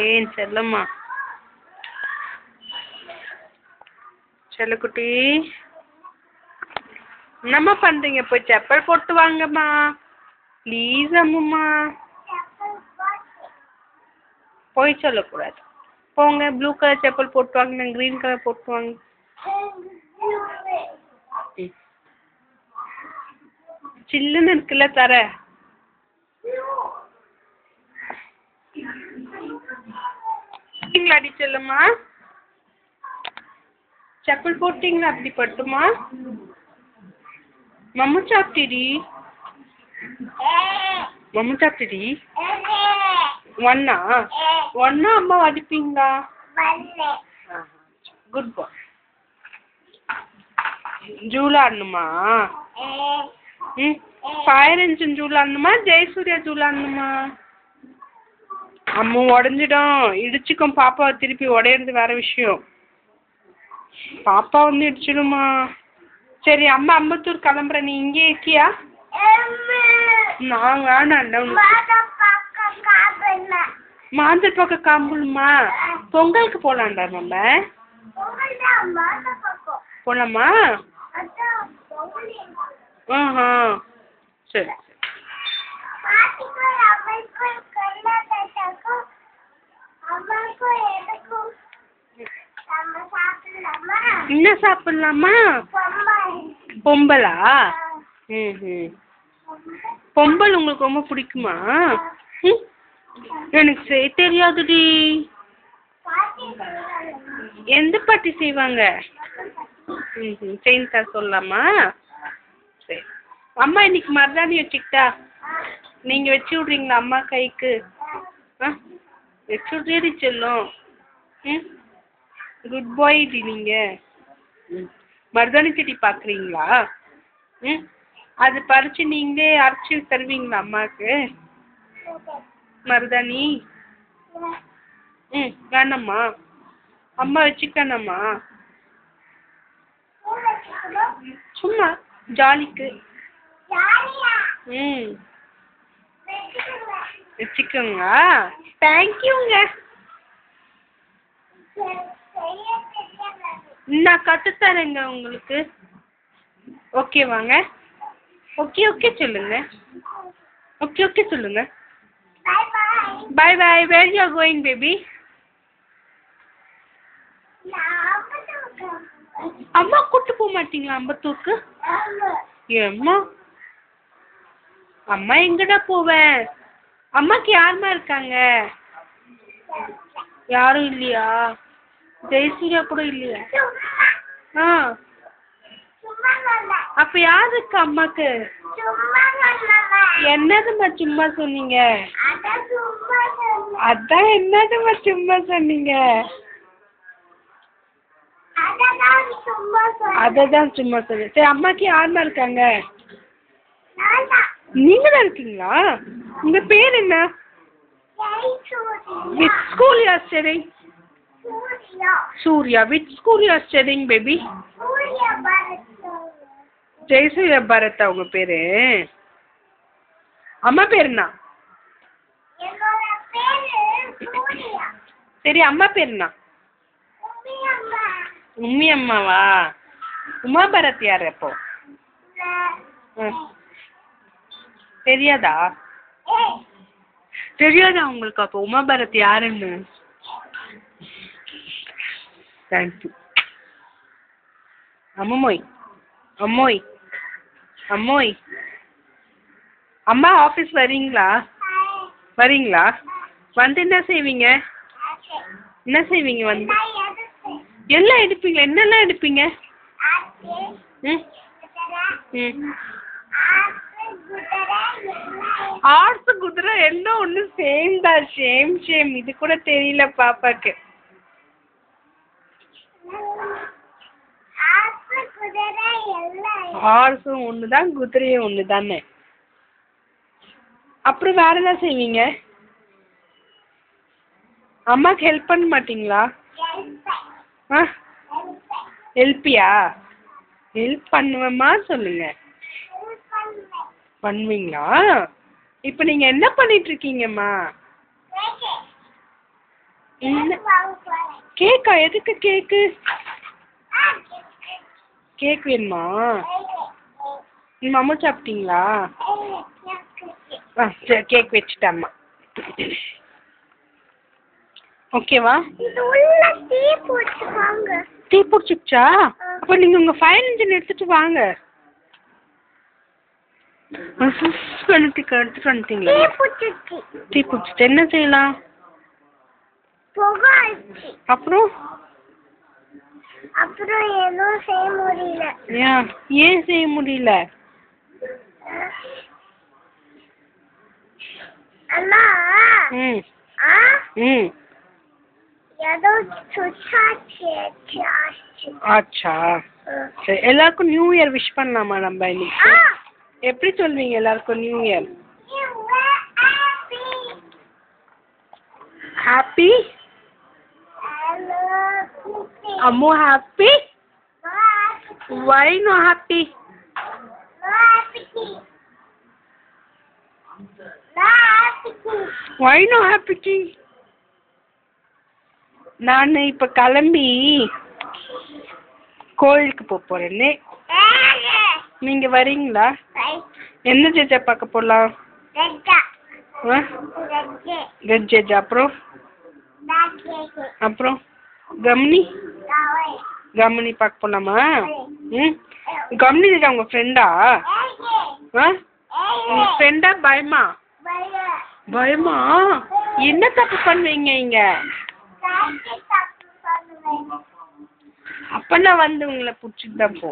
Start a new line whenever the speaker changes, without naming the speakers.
ஏன் செல்லம்மா செல்லக்குட்டி என்னம்மா பண்ணுறீங்க? போய் செப்பல் போட்டு வாங்கம்மா ப்ளீஸ் அம்மும்மா. போய் சொல்லக்கூடாது. போங்க ப்ளூ கலர் செப்பல் போட்டு வாங்க, நான் க்ரீன் கலர் போட்டு வாங்க. சில்லுன்னு இருக்குல்ல தர. போட்டிங்களாடி செல்லம்மா? செப்பல் போட்டிங்களா? அப்படி பட்டுமா? மம்மு சாப்பிட்டிடி? மம்மு சாப்பிட்டிடி? ஒன்னா ஒன்னா அம்மா அடிப்பீங்களா? குட் பாய். ஜூலா ஆடணுமா? ம் ஃபயர் இன்ஜின் ஜூலா ஆடணுமா ஜெயசூர்யா ஜூலா ஆடணுமா? அம்மா உடஞ்சிடும், இடிச்சுக்கும். பாப்பாவை திருப்பி உடையிறது வேற விஷயம். பாப்பா வந்து இடிச்சிடுமா? சரி அம்மா அம்பத்தூர் கிளம்புறேன், நீ இங்கே இருக்கியா? நான் வேணாண்டா. மாந்தர் பக்கம் காம்புமா? பொங்கலுக்கு போகலாண்டா நம்ம. போகலாமா? சரி என்ன சாப்பிடலாமா? பொம்பலா? பொம்பல் உங்களுக்கு ரொம்ப பிடிக்குமா? எனக்கு செய்ய தெரியாதுடி. எந்த பாட்டி செய்வாங்க? செய்தா சொல்லலாமா? சரி அம்மா இன்னைக்கு மருதாணி வச்சுக்கிட்டா? நீங்கள் வச்சு விட்றீங்களா அம்மா கைக்கு? வச்சு விட்றேடி செல்லும். குட் பாய் டி நீங்கள். மருதாணி செடி பார்க்குறீங்களா? அது பறித்து நீங்களே அரைச்சி தருவீங்களா அம்மாவுக்கு மருதாணி? வேணாம்மா அம்மா வச்சுக்கணாம்மா? சும்மா ஜாலிக்கு. வச்சுக்கோங்க. தேங்க்யூங்க. நான் கற்றுத்தரேங்க உங்களுக்கு. ஓகே வாங்க. ஓகே ஓகே சொல்லுங்க. ஓகே ஓகே சொல்லுங்க. Bye bye. Where you are going baby? அம்மா கூட்டு போக மாட்டீங்களா அம்பத்தூருக்கு? ஏம்மா அம்மா எங்கடா போவேன்? அம்மாக்கு யாருமா இருக்காங்க? யாரும் இல்லையா? ஜெயசூர்யா கூட இல்லையா? அப்ப யாரு இருக்கா அம்மாக்கு? என்னதுமா சும்மா சொன்னீங்க? அதான் என்னதுமா சும்மா சொன்னீங்க? அததான் சும்மா சொன்னேன். சரி அம்மாக்கு யாருமா இருக்காங்க? நீங்க தான் இருக்கீங்களா? உங்க பேர் என்ன? Which school you are studying? Surya. Which school you are studying, baby? Jayasuriya பாரதா உங்க பேரு? அம்மா பேர் என்ன? சரி அம்மா பேர் என்ன? உம்மி அம்மாவா? உமா பாரத் யாரு அப்போ? தெரியாதா? தெரியாதா உங்களுக்கு அப்போ உமா பாரத் யாருன்னு? தேங்க்யூ. அம்மோய் அம்மோய் அம்மோய். அம்மா ஆஃபீஸ் வரீங்களா? வரீங்களா? வந்து என்ன செய்வீங்க? என்ன செய்வீங்க வந்து? எல்லாம் எடுப்பீங்களா? என்னெல்லாம் எடுப்பீங்க? ஹார்ஸ் குதிரை என்ன ஒன்று சேம் தான். சேம். இது கூட தெரியல பாப்பாக்கு. ஹார்ஸும் ஒன்று தான், குதிரையும் ஒன்று தானே. அப்புறம் வேற என்ன செய்வீங்க? அம்மாவுக்கு ஹெல்ப் பண்ண மாட்டீங்களா? ஹெல்ப்பியா? ஹெல்ப் பண்ணுவேம்மா சொல்லுங்க. பண்ணுவீங்களா? இப்போ நீங்கள் என்ன பண்ணிட்டு இருக்கீங்கம்மா? கேக்கா? எதுக்கு கேக்கு? கேக் வேணுமா? அம்மா சாப்பிட்டீங்களா? சரி கேக் வச்சுட்டாம்மா. ஓகேவா? டீ பிடிச்சிச்சா? அப்போ நீங்கள் உங்கள் ஃபயர் இன்ஜின் எடுத்துகிட்டு வாங்க. எடுத்துட்டு வந்துட்டீங்களா? டீ பிடிச்சிட்டு என்ன செய்யலாம்? அப்புறம்
எதுவும் செய்ய முடியல.
ஏன் செய்ய முடியல?
அண்ணா
ம் ம்
ஏதோ
ஆச்சா சரி. எல்லாருக்கும் நியூ இயர் விஷ் பண்ணலாமா நம்ம இன்னைக்கு? எப்படி சொல்வீங்க எல்லாருக்கும் new year? Happy Ammu happy. why no happy? why no happy? நான் இப்ப கிளம்பி கோயிலுக்கு போறேன்னு. நீங்க வரீங்களா? என்ன ஜெஜா பார்க்க போலாம்? ரெட் ஜெஜா. அப்புறம் கம்னி பார்க்க போலாமா? ம் கம்னி ஜெஜா உங்க ஃப்ரெண்டா? உங்க ஃப்ரெண்டா? பயமா? என்ன தப்பு பண்ணுவீங்க இங்க? அப்ப நான் வந்து உங்களை பிடிச்சிட்டு தான் போ.